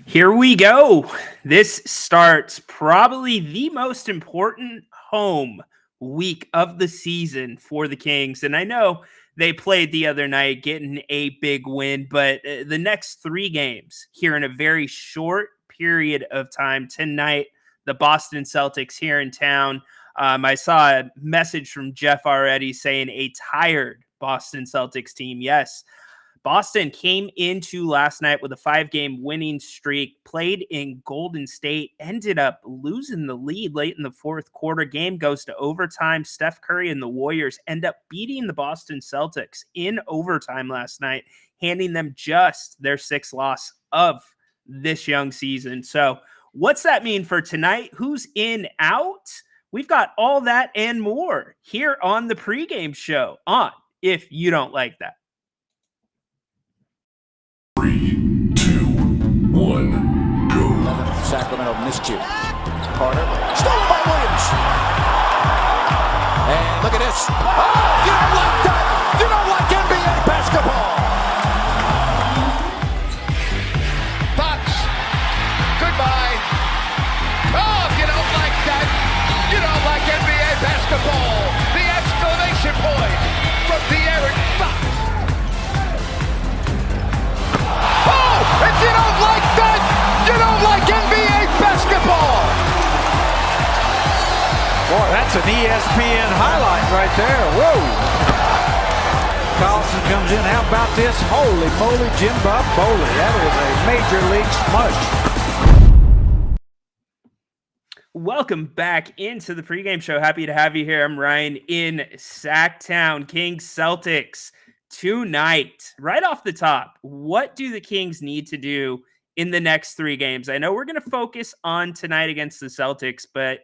Here we go. This starts probably the most important home week of the season for the Kings. And I know they played the other night getting a big win, but the next three games here in a very short period of time tonight, the Boston Celtics here in town. I saw a message from Jeff already saying a tired Boston Celtics team. Yes. Boston came into last night with a 5-game winning streak, played in Golden State, ended up losing the lead late in the fourth quarter. Game goes to overtime. Steph Curry and the Warriors end up beating the Boston Celtics in overtime last night, handing them just their sixth loss of this young season. So what's that mean for tonight? Who's in, out? We've got all that and more here on the pregame show on If You Don't Like That. 3, 2, 1, go. Sacramento miscue. Carter, stolen by Williams. And look at this. Oh, you don't like that. You don't like NBA basketball. Fox, goodbye. Oh, if you don't like that, you don't like NBA basketball. The exclamation point from De'Aaron Fox. If you don't like that, you don't like NBA basketball. Boy, that's an ESPN highlight right there. Whoa. Carlson comes in. How about this? Holy moly, Jim Bob Foley. That is a major league smush. Welcome back into the pregame show. Happy to have you here. I'm Ryan in Sacktown. Kings-Celtics tonight. Right off the top, what do the Kings need to do in the next three games? I know we're going to focus on tonight against the Celtics, but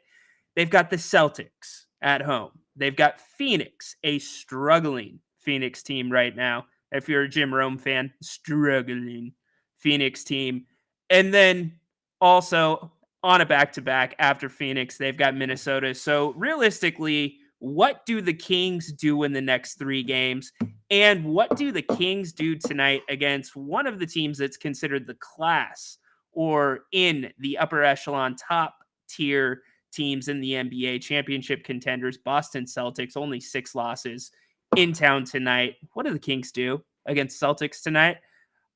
they've got the Celtics at home. They've got Phoenix, a struggling Phoenix team right now. If you're a Jim Rome fan, struggling Phoenix team. And then also on a back-to-back after Phoenix, they've got Minnesota. So realistically, what do the Kings do in the next three games? And what do the Kings do tonight against one of the teams that's considered the class or in the upper echelon top tier teams in the NBA, championship contenders, Boston Celtics, only 6 losses in town tonight. What do the Kings do against Celtics tonight?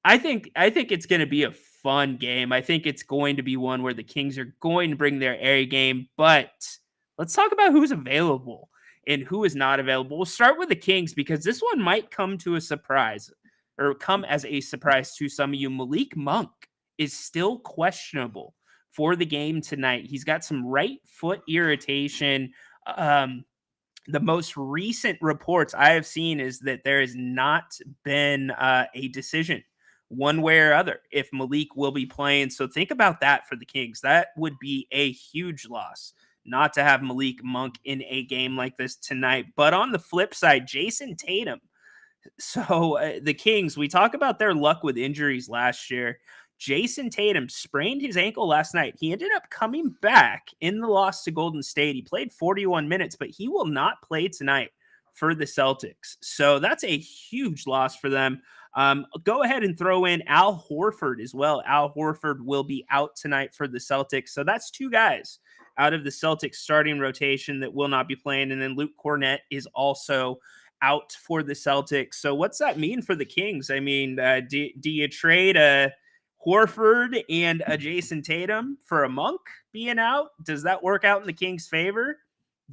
I think it's going to be a fun game. I think it's going to be one where the Kings are going to bring their A game, but let's talk about who's available and who is not available. We'll start with the Kings because this one might come to a surprise or come as a surprise to some of you. Malik Monk is still questionable for the game tonight. He's got some right foot irritation. The most recent reports I have seen is that there has not been a decision one way or other if Malik will be playing. So think about that for the Kings. That would be a huge loss not to have Malik Monk in a game like this tonight. But on the flip side, Jason Tatum. So the Kings, we talk about their luck with injuries last year. Jason Tatum sprained his ankle last night. He ended up coming back in the loss to Golden State. He played 41 minutes, but he will not play tonight for the Celtics. So that's a huge loss for them. Go ahead and throw in Al Horford as well. Al Horford will be out tonight for the Celtics. So that's 2 guys out of the Celtics starting rotation that will not be playing. And then Luke Cornett is also out for the Celtics. So what's that mean for the Kings? I mean, do you trade a Horford and a Jason Tatum for a Monk being out? Does that work out in the Kings' favor?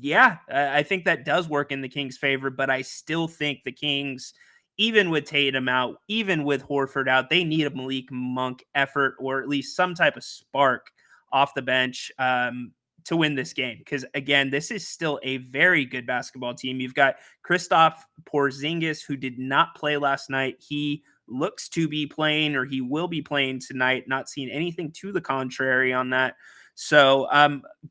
Yeah, I think that does work in the Kings' favor, but I still think the Kings, even with Tatum out, even with Horford out, they need a Malik Monk effort or at least some type of spark off the bench to win this game. Because, again, this is still a very good basketball team. You've got Kristaps Porzingis, who did not play last night. He looks to be playing, or he will be playing tonight. Not seeing anything to the contrary on that. So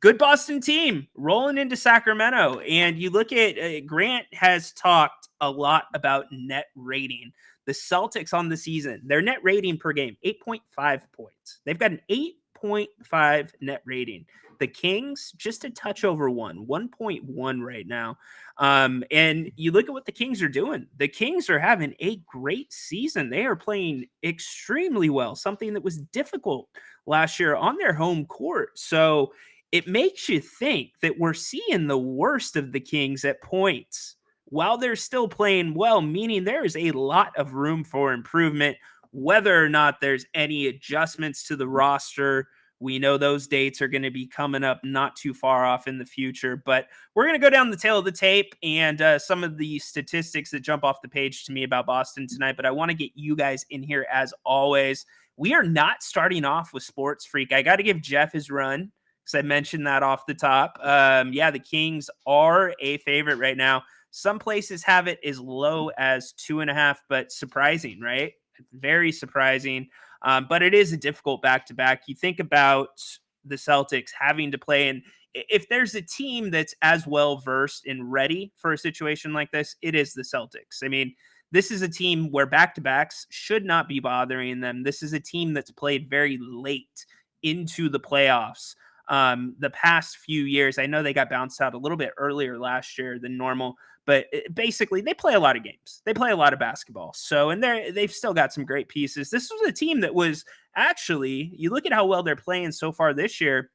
good Boston team rolling into Sacramento. And you look at Grant has talked a lot about net rating. The Celtics on the season, their net rating per game, 8.5 points. They've got an 8.5 net rating. The Kings, just a touch over 1.1 right now. And you look at what the Kings are doing. The Kings are having a great season. They are playing extremely well, something that was difficult last year on their home court. So it makes you think that we're seeing the worst of the Kings at points while they're still playing well, meaning there is a lot of room for improvement. Whether or not there's any adjustments to the roster, we know those dates are going to be coming up not too far off in the future, but we're going to go down the tail of the tape and some of the statistics that jump off the page to me about Boston tonight. But I want to get you guys in here as always. We are not starting off with Sports Freak. I got to give Jeff his run because I mentioned that off the top. Yeah, the Kings are a favorite right now. Some places have it as low as 2.5, but surprising, right? Very surprising. But it is a difficult back-to-back. You think about the Celtics having to play, and if there's a team that's as well-versed and ready for a situation like this, it is the Celtics. I mean, this is a team where back-to-backs should not be bothering them. This is a team that's played very late into the playoffs. The past few years, I know they got bounced out a little bit earlier last year than normal, but basically they play a lot of games. They play a lot of basketball. So, and they've still got some great pieces. This was a team that was actually, you look at how well they're playing so far this year,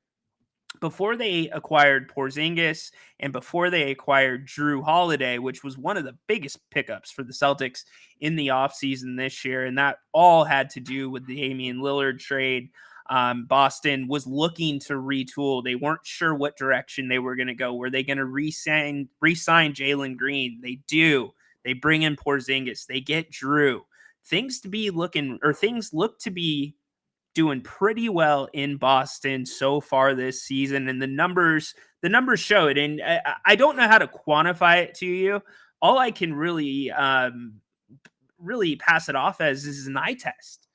before they acquired Porzingis and before they acquired Drew Holiday, which was one of the biggest pickups for the Celtics in the offseason this year. And that all had to do with the Damian Lillard trade. Boston was looking to retool. They weren't sure what direction they were going to go. Were they going to re-sign Jalen Green? They do. They bring in Porzingis. They get Drew. Things look to be doing pretty well in Boston so far this season, and the numbers show it. And I don't know how to quantify it to you. All I can really pass it off as is an eye test.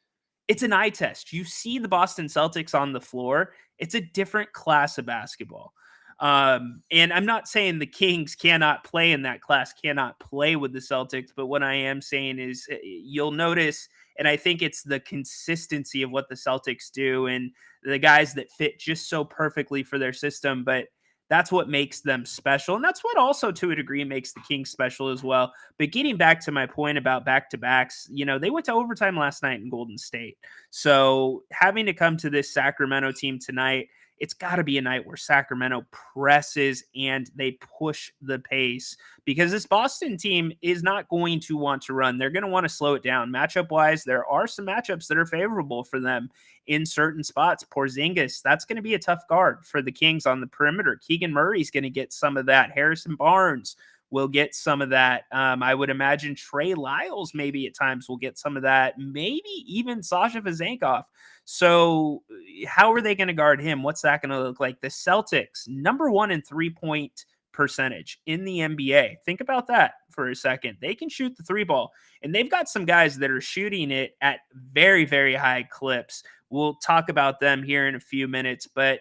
It's an eye test. You see the Boston Celtics on the floor. It's a different class of basketball. And I'm not saying the Kings cannot play in that class, cannot play with the Celtics. But what I am saying is you'll notice, and I think it's the consistency of what the Celtics do and the guys that fit just so perfectly for their system. But that's what makes them special. And that's what also, to a degree, makes the Kings special as well. But getting back to my point about back-to-backs, they went to overtime last night in Golden State. So having to come to this Sacramento team tonight, it's got to be a night where Sacramento presses and they push the pace, because this Boston team is not going to want to run. They're going to want to slow it down. Matchup-wise, there are some matchups that are favorable for them in certain spots. Porzingis, that's going to be a tough guard for the Kings on the perimeter. Keegan Murray's going to get some of that. Harrison Barnes will get some of that. I would imagine Trey Lyles maybe at times will get some of that. Maybe even Sasha Vezenkov. So how are they going to guard him? What's that going to look like? The Celtics, number 1 in 3-point percentage in the NBA. Think about that for a second. They can shoot the 3-ball, and they've got some guys that are shooting it at very, very high clips. We'll talk about them here in a few minutes, but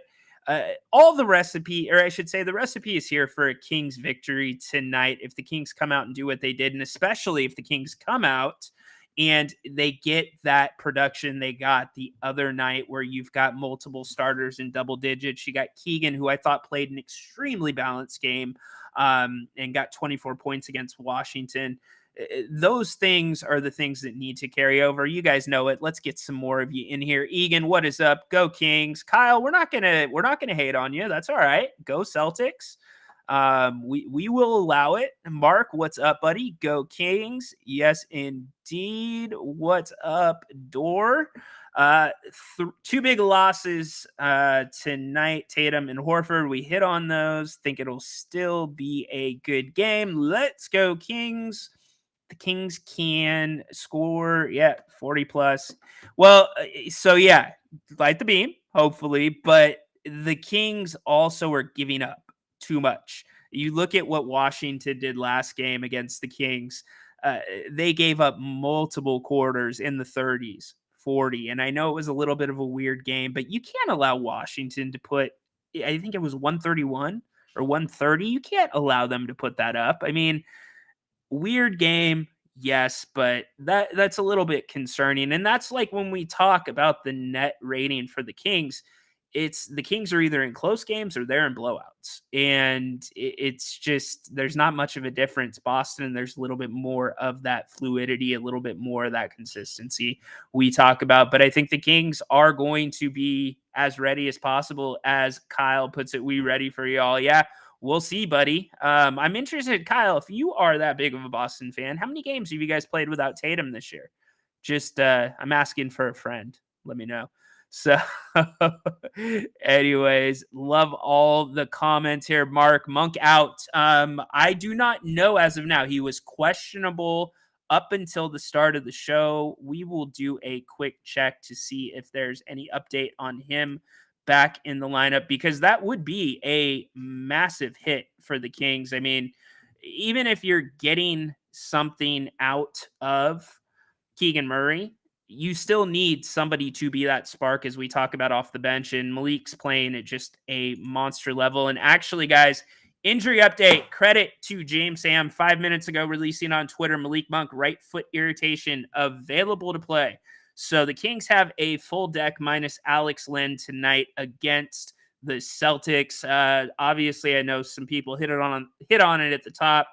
all the recipe, or I should say the recipe is here for a Kings victory tonight if the Kings come out and do what they did, and especially if the Kings come out and they get that production they got the other night where you've got multiple starters in double digits. You got Keegan, who I thought played an extremely balanced game and got 24 points against Washington. Those things are the things that need to carry over. You guys know it. Let's get some more of you in here. Egan, what is up? Go Kings. Kyle, we're not gonna hate on you. That's all right. Go Celtics. We will allow it. Mark, what's up, buddy? Go Kings. Yes, indeed. What's up, Door? Two big losses tonight, Tatum and Horford. We hit on those. Think it'll still be a good game. Let's go Kings. The Kings can score, 40 plus. Well, so yeah, light the beam, hopefully, but the Kings also are giving up too much. You look at what Washington did last game against the Kings. They gave up multiple quarters in the 30s, 40. And I know it was a little bit of a weird game, but you can't allow Washington to put, I think it was 131 or 130. You can't allow them to put that up. I mean, weird game, yes, but that's a little bit concerning. And that's like when we talk about the net rating for the Kings, it's the Kings are either in close games or they're in blowouts. And it's just, there's not much of a difference. Boston, there's a little bit more of that fluidity, a little bit more of that consistency we talk about. But I think the Kings are going to be as ready as possible. As Kyle puts it, we ready for y'all. Yeah, we'll see, buddy. I'm interested, Kyle, if you are that big of a Boston fan, how many games have you guys played without Tatum this year? Just, I'm asking for a friend. Let me know. So anyways, love all the comments here. Mark Monk out. I do not know as of now. He was questionable up until the start of the show. We will do a quick check to see if there's any update on him back in the lineup, because that would be a massive hit for the Kings. I mean, even if you're getting something out of Keegan Murray, you still need somebody to be that spark, as we talk about off the bench, and Malik's playing at just a monster level. And actually, guys, injury update, credit to James Sam 5 minutes ago releasing on Twitter, Malik Monk, right foot irritation, available to play. So the Kings have a full deck minus Alex Len tonight against the Celtics. Obviously, I know some people hit on it at the top.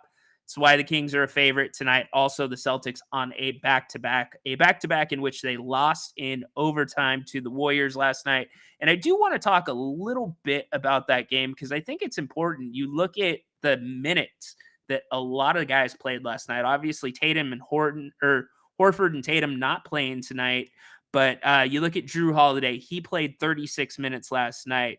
It's why the Kings are a favorite tonight. Also, the Celtics on a back-to-back in which they lost in overtime to the Warriors last night. And I do want to talk a little bit about that game, because I think it's important. You look at the minutes that a lot of guys played last night. Obviously, Tatum and Horford and Tatum not playing tonight. But you look at Drew Holiday. He played 36 minutes last night.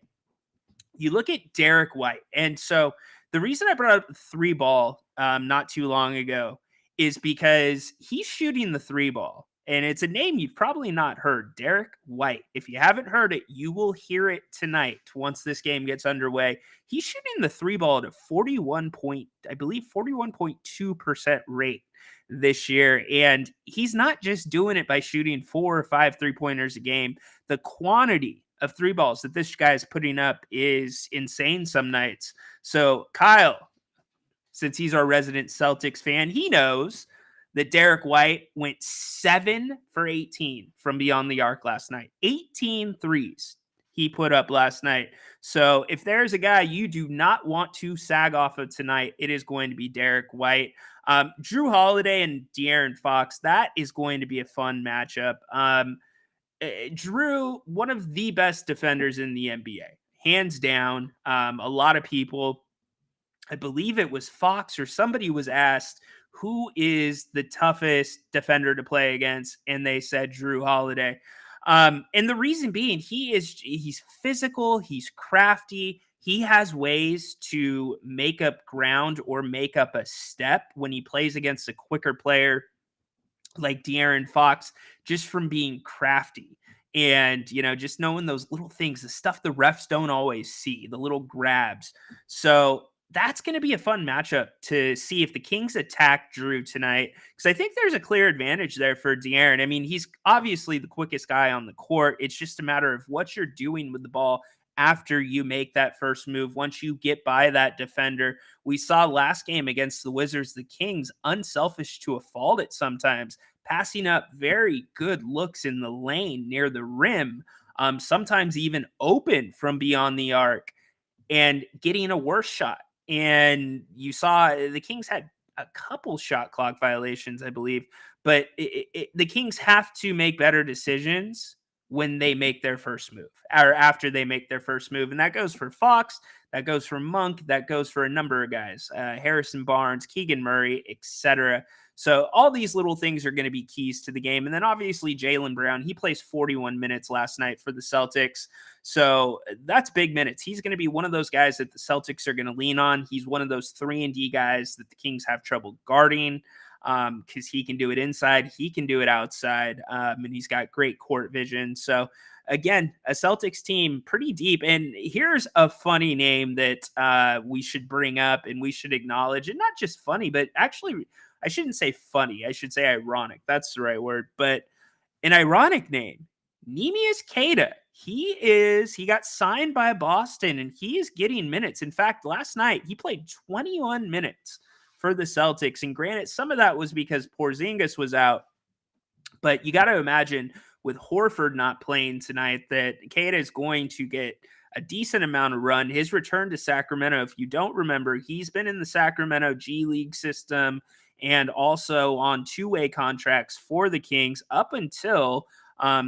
You look at Derek White. And so the reason I brought up the three ball not too long ago is because he's shooting the three ball. And it's a name you've probably not heard, Derek White. If you haven't heard it, you will hear it tonight once this game gets underway. He's shooting the three ball at a 41.2% rate this year. And he's not just doing it by shooting 4 or 5 3-pointers a game. The quantity of three balls that this guy is putting up is insane some nights. So Kyle, since he's our resident Celtics fan, he knows that Derek White went 7 for 18 from beyond the arc last night. 18 threes he put up last night. So if there's a guy you do not want to sag off of tonight, it is going to be Derek White. Drew Holiday and De'Aaron Fox, that is going to be a fun matchup. Drew, one of the best defenders in the NBA, hands down. A lot of people, I believe it was Fox or somebody, was asked who is the toughest defender to play against, and they said Drew Holiday. And the reason being, he's physical, he's crafty, he has ways to make up ground or make up a step when he plays against a quicker player like De'Aaron Fox, just from being crafty and, just knowing those little things, the stuff the refs don't always see, the little grabs. So that's going to be a fun matchup to see if the Kings attack Drew tonight, because I think there's a clear advantage there for De'Aaron. I mean, he's obviously the quickest guy on the court. It's just a matter of what you're doing with the ball after you make that first move. Once you get by that defender, we saw last game against the Wizards, the Kings unselfish to a fault at sometimes, passing up very good looks in the lane near the rim, sometimes even open from beyond the arc, and getting a worse shot. And you saw the Kings had a couple shot clock violations, I believe, but the Kings have to make better decisions when they make their first move, or after they make their first move. And that goes for Fox, that goes for Monk, that goes for a number of guys, Harrison Barnes, Keegan Murray, etc. So all these little things are going to be keys to the game. And then obviously Jaylen Brown, he plays 41 minutes last night for the Celtics. So that's big minutes. He's going to be one of those guys that the Celtics are going to lean on. He's one of those 3-and-D guys that the Kings have trouble guarding, because he can do it inside, he can do it outside, and he's got great court vision. So again, a Celtics team pretty deep. And here's a funny name that we should bring up and we should acknowledge, and not just funny, but actually, I shouldn't say funny, I should say ironic. That's the right word. But an ironic name, Neemias Queta. He got signed by Boston, and he is getting minutes. In fact, last night he played 21 minutes for the Celtics. And granted, some of that was because Porzingis was out, but you got to imagine with Horford not playing tonight, that Queta is going to get a decent amount of run. His return to Sacramento, if you don't remember, he's been in the Sacramento G League system and also on two-way contracts for the Kings up until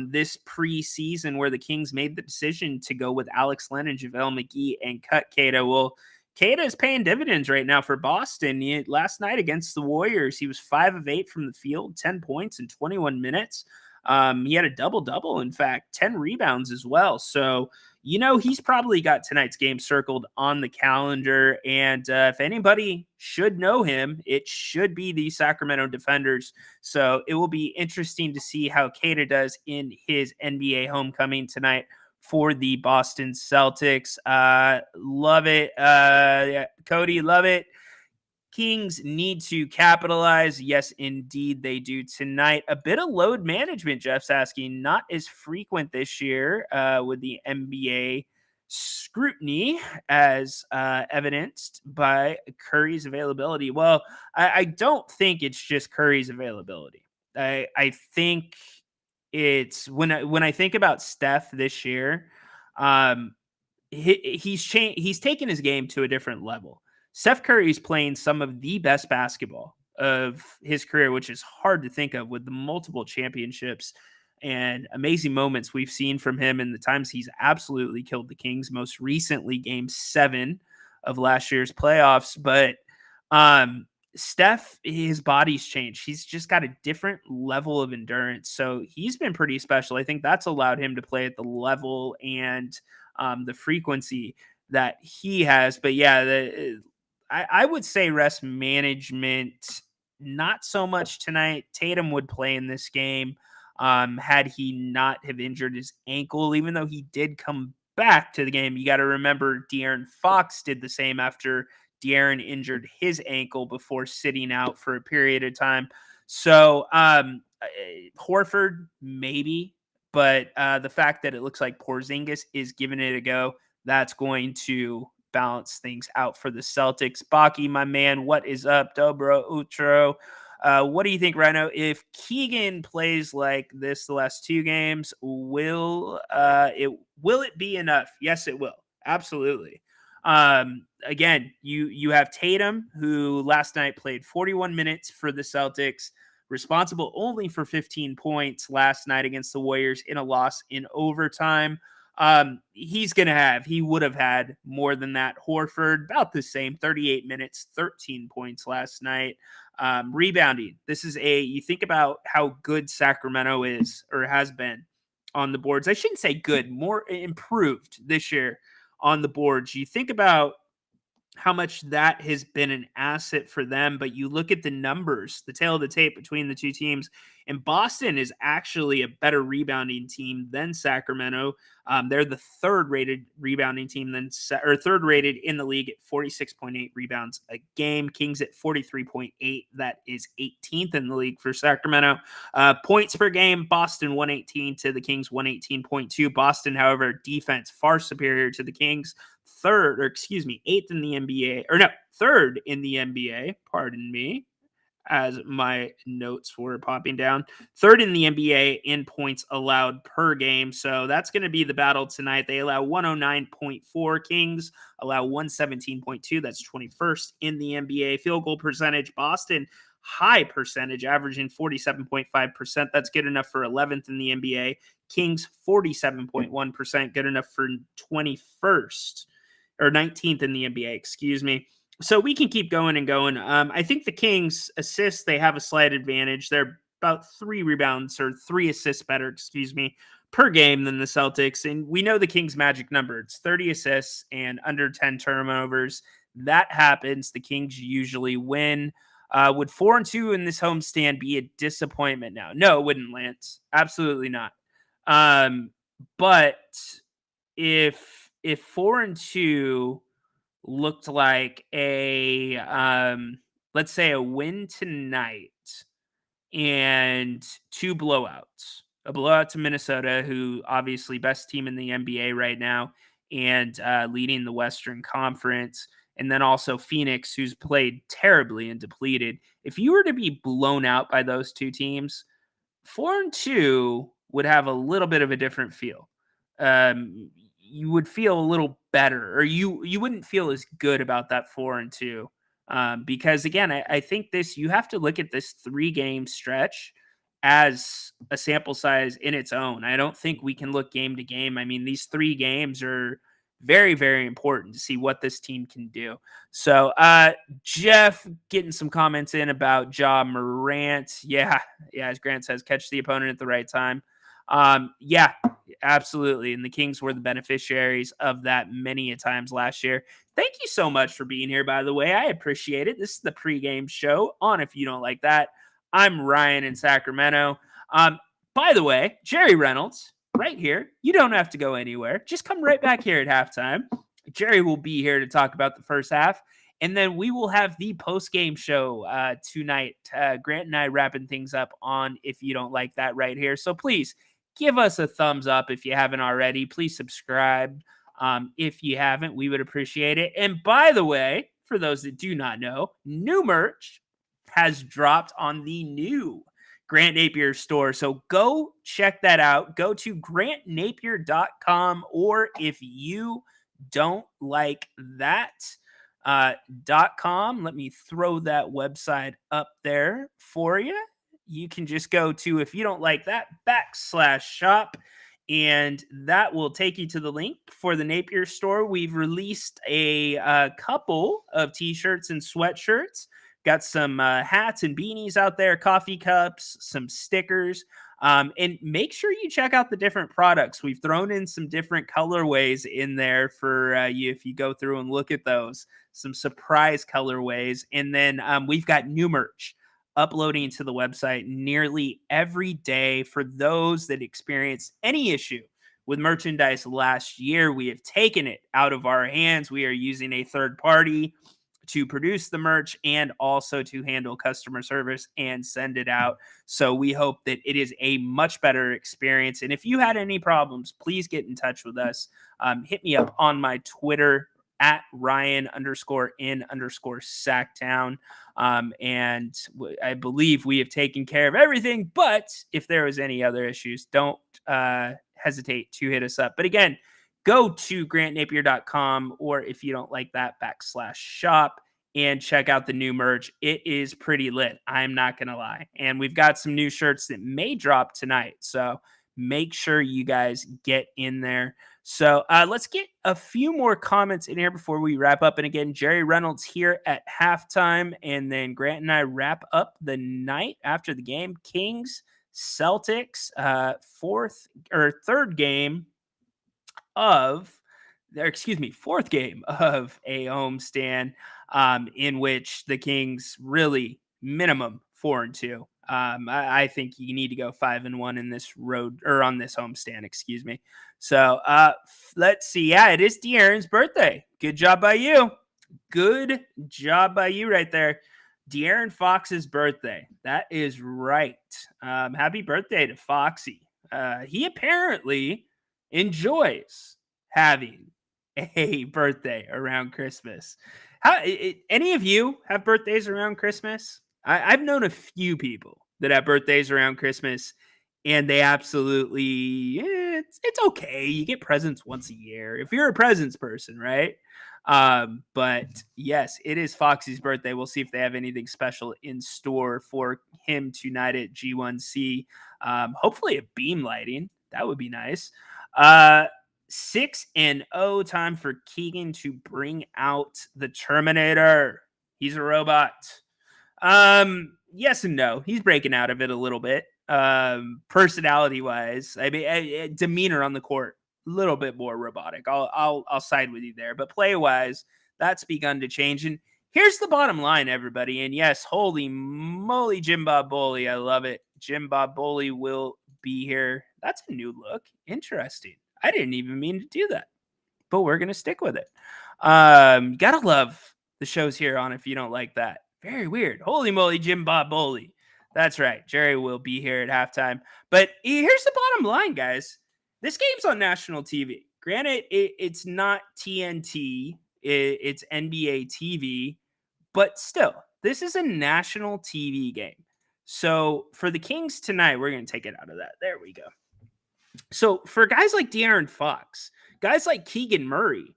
this preseason, where the Kings made the decision to go with Alex Len and JaVale McGee and cut Queta. Well, Queta is paying dividends right now for Boston. Last night against the Warriors, he was 5 of 8 from the field, 10 points in 21 minutes. He had a double-double, in fact, 10 rebounds as well. So, he's probably got tonight's game circled on the calendar. And if anybody should know him, it should be the Sacramento Defenders. So it will be interesting to see how Queta does in his NBA homecoming tonight for the Boston Celtics. Love it. Cody, love it. Kings need to capitalize. Yes, indeed, they do tonight. A bit of load management, Jeff's asking, not as frequent this year with the NBA scrutiny as evidenced by Curry's availability. Well, I don't think it's just Curry's availability. I think it's when I think about Steph this year, he's taken his game to a different level. Steph Curry is playing some of the best basketball of his career, which is hard to think of with the multiple championships and amazing moments we've seen from him in the times he's absolutely killed the Kings, most recently Game 7 of last year's playoffs. But Steph, his body's changed. He's just got a different level of endurance. So he's been pretty special. I think that's allowed him to play at the level and the frequency that he has. But yeah, I would say rest management, not so much tonight. Tatum would play in this game had he not have injured his ankle, even though he did come back to the game. You got to remember De'Aaron Fox did the same after De'Aaron injured his ankle before sitting out for a period of time. So Horford, maybe, but the fact that it looks like Porzingis is giving it a go, that's going to balance things out for the Celtics. Baki, my man, what is up? Dobro Utro. What do you think, Rhino? If Keegan plays like this the last 2 games, will it be enough? Yes, it will. Absolutely. Again, you have Tatum, who last night played 41 minutes for the Celtics, responsible only for 15 points last night against the Warriors in a loss in overtime. He would have had more than that. Horford, about the same, 38 minutes, 13 points last night. Rebounding. You think about how good Sacramento is or has been on the boards. I shouldn't say good, more improved this year on the boards. You think about how much that has been an asset for them, but you look at the numbers, the tail of the tape between the two teams, and Boston is actually a better rebounding team than Sacramento. They're the third rated rebounding team third rated in the league at 46.8 rebounds a game. Kings at 43.8. That is 18th in the league for Sacramento. Points per game, Boston 118 to the Kings 118.2. Boston, however, defense far superior to the Kings. Third in the NBA, third in the NBA, pardon me, as my notes were popping down. Third in the NBA in points allowed per game. So that's going to be the battle tonight. They allow 109.4. Kings allow 117.2. That's 21st in the NBA. Field goal percentage, Boston, high percentage, averaging 47.5%. That's good enough for 11th in the NBA. Kings, 47.1%, good enough for 21st. Or 19th in the NBA, So we can keep going and going. I think the Kings assists, they have a slight advantage. They're about 3 rebounds or 3 assists better, per game than the Celtics. And we know the Kings' magic number. It's 30 assists and under 10 turnovers. That happens. The Kings usually win. Would 4-2 in this homestand be a disappointment now? No, it wouldn't, Lance. Absolutely not. But if 4-2 looked like let's say a win tonight and 2 blowouts, a blowout to Minnesota, who obviously best team in the NBA right now and leading the Western Conference, and then also Phoenix, who's played terribly and depleted. If you were to be blown out by those 2 teams, 4-2 would have a little bit of a different feel. You would feel a little better, or you wouldn't feel as good about that 4-2. Because again, I think you have to look at this 3-game stretch as a sample size in its own. I don't think we can look game to game. I mean, these 3 games are very, very important to see what this team can do. So, Jeff getting some comments in about Ja Morant. Yeah, as Grant says, catch the opponent at the right time. Yeah, absolutely. And the Kings were the beneficiaries of that many a times last year. Thank you so much for being here, by the way. I appreciate it. This is the pregame show on If You Don't Like That. I'm Ryan in Sacramento. By the way, Jerry Reynolds, right here. You don't have to go anywhere. Just come right back here at halftime. Jerry will be here to talk about the first half. And then we will have the post-game show tonight. Grant and I wrapping things up on If You Don't Like That right here. So please give us a thumbs up if you haven't already. Please subscribe if you haven't. We would appreciate it. And by the way, for those that do not know, new merch has dropped on the new Grant Napier store. So go check that out. Go to grantnapier.com, or if you don't like that, .com. Let me throw that website up there for you. You can just go to If You Don't Like That /shop, and that will take you to the link for the Napier store. We've released a couple of t-shirts and sweatshirts. Got some hats and beanies out there, coffee cups, some stickers. And make sure you check out the different products. We've thrown in some different colorways in there for you if you go through and look at those. Some surprise colorways. And then we've got new merch uploading to the website nearly every day for those that experienced any issue with merchandise last year. We have taken it out of our hands. We are using a third party to produce the merch and also to handle customer service and send it out. So we hope that it is a much better experience. And if you had any problems, please get in touch with us. Hit me up on my Twitter at Ryan_in_Sacktown. And I believe we have taken care of everything. But if there was any other issues, don't hesitate to hit us up. But again, go to grantnapier.com, or if you don't like that /shop, and check out the new merch. It is pretty lit. I'm not going to lie. And we've got some new shirts that may drop tonight. So make sure you guys get in there. So let's get a few more comments in here before we wrap up. And again, Jerry Reynolds here at halftime. And then Grant and I wrap up the night after the game. Kings-Celtics, fourth game of a homestand, in which the Kings really minimum 4-2. I think you need to go 5-1 in this road, or on this homestand, excuse me. So let's see. Yeah, it is De'Aaron's birthday. Good job by you. Good job by you right there. De'Aaron Fox's birthday. That is right. Happy birthday to Foxy. He apparently enjoys having a birthday around Christmas. Any of you have birthdays around Christmas? I've known a few people that have birthdays around Christmas, and they absolutely, it's okay. You get presents once a year if you're a presents person, right? But yes, it is Foxy's birthday. We'll see if they have anything special in store for him tonight at G1C. Hopefully a beam lighting. That would be nice. 6-0, time for Keegan to bring out the Terminator. He's a robot. Yes and no. He's breaking out of it a little bit. Personality wise, I mean, demeanor on the court, a little bit more robotic. I'll side with you there. But play wise, that's begun to change. And here's the bottom line, everybody. And yes, holy moly, Jim Bob Boley. I love it. Jim Bob Boley will be here. That's a new look. Interesting. I didn't even mean to do that, but we're going to stick with it. Gotta love the shows here on If You Don't Like That. Very weird. Holy moly, Jim Bob Boley. That's right. Jerry will be here at halftime. But here's the bottom line, guys. This game's on national TV. Granted, it's not TNT. It's NBA TV. But still, this is a national TV game. So for the Kings tonight, we're going to take it out of that. There we go. So for guys like De'Aaron Fox, guys like Keegan Murray,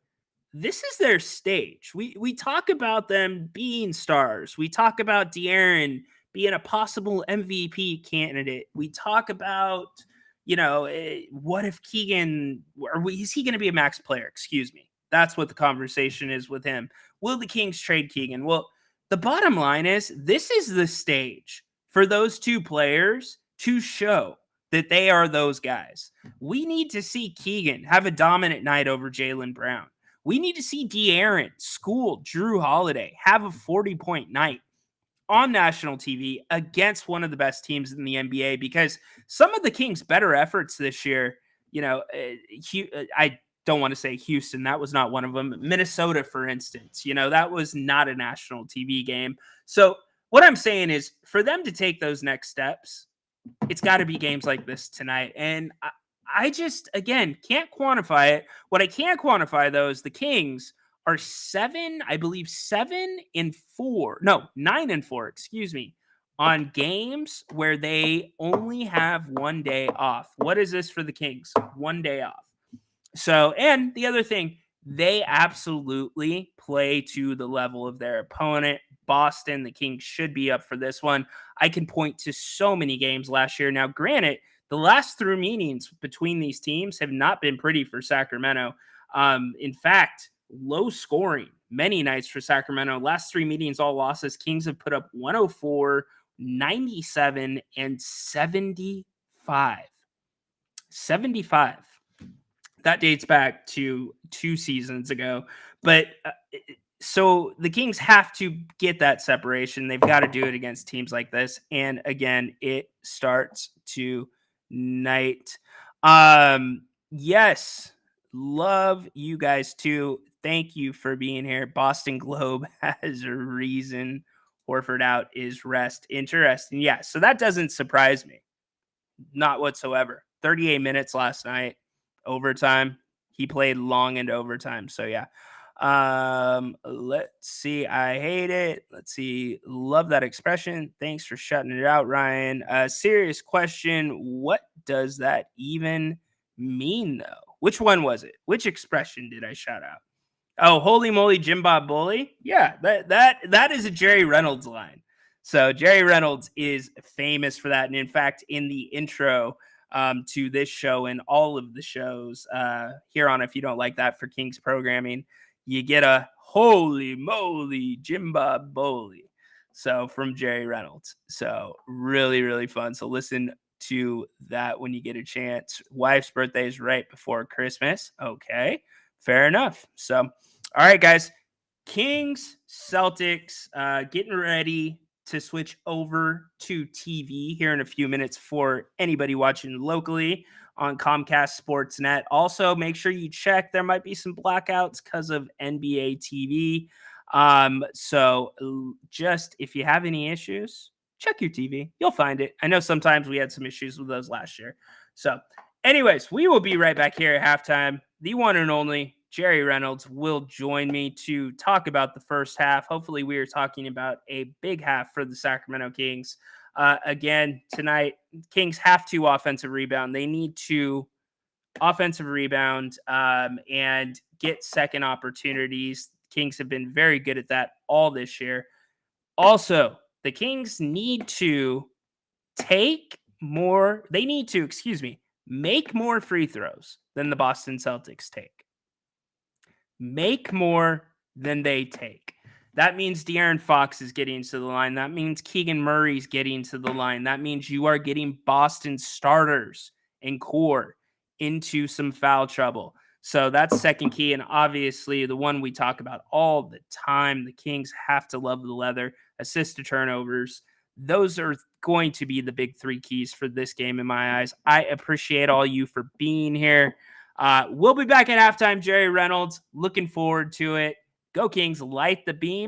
this is their stage. We talk about them being stars. We talk about De'Aaron being a possible MVP candidate. We talk about, what if Keegan, is he going to be a max player? Excuse me. That's what the conversation is with him. Will the Kings trade Keegan? Well, the bottom line is this is the stage for those two players to show that they are those guys. We need to see Keegan have a dominant night over Jaylen Brown. We need to see De'Aaron school Drew Holiday have a 40-point night on national TV against one of the best teams in the NBA, because some of the Kings' better efforts this year, I don't want to say Houston, that was not one of them. Minnesota, for instance, that was not a national TV game. So what I'm saying is for them to take those next steps, it's got to be games like this tonight. And I just, again, can't quantify it. What I can quantify, though, is the Kings are 9-4, excuse me, on games where they only have 1 day off. What is this for the Kings? 1 day off. So, and the other thing, they absolutely play to the level of their opponent. Boston, the Kings should be up for this one. I can point to so many games last year. Now, granted, the last 3 meetings between these teams have not been pretty for Sacramento. In fact, low scoring many nights for Sacramento. Last 3 meetings, all losses. Kings have put up 104, 97, and 75. 75. That dates back to 2 seasons ago. But so the Kings have to get that separation. They've got to do it against teams like this. And again, it starts tonight. Yes, love you guys too. Thank you for being here. Boston Globe has a reason Horford out is rest. Interesting. Yeah, so that doesn't surprise me. Not whatsoever. 38 minutes last night. Overtime. He played long into overtime. So yeah. Let's see. I hate it. Let's see. Love that expression. Thanks for shutting it out, Ryan. Serious question. What does that even mean, though? Which one was it? Which expression did I shout out? Oh, holy moly, Jim Bob Bully. Yeah, that is a Jerry Reynolds line. So Jerry Reynolds is famous for that. And in fact, in the intro to this show and all of the shows here on If You Don't Like That for Kings Programming, you get a holy moly Jim Bob Bully. So from Jerry Reynolds. So really, really fun. So listen to that when you get a chance. Wife's birthday is right before Christmas. Okay, fair enough. So, all right, guys. Kings, Celtics, getting ready to switch over to TV here in a few minutes for anybody watching locally on Comcast Sportsnet. Also, make sure you check. There might be some blackouts because of NBA TV. So just if you have any issues, check your TV. You'll find it. I know sometimes we had some issues with those last year. So anyways, we will be right back here at halftime. The one and only Jerry Reynolds will join me to talk about the first half. Hopefully we are talking about a big half for the Sacramento Kings. Again, tonight, Kings have to offensive rebound. They need to offensive rebound and get second opportunities. Kings have been very good at that all this year. Also, the Kings need to make more free throws than the Boston Celtics take. Make more than they take. That means De'Aaron Fox is getting to the line. That means Keegan Murray's getting to the line. That means you are getting Boston starters and core into some foul trouble. So that's second key. And obviously the one we talk about all the time, the Kings have to love the leather, assist to turnovers. Those are going to be the big 3 keys for this game in my eyes. I appreciate all you for being here. We'll be back at halftime. Jerry Reynolds, looking forward to it. Go Kings, light the beam.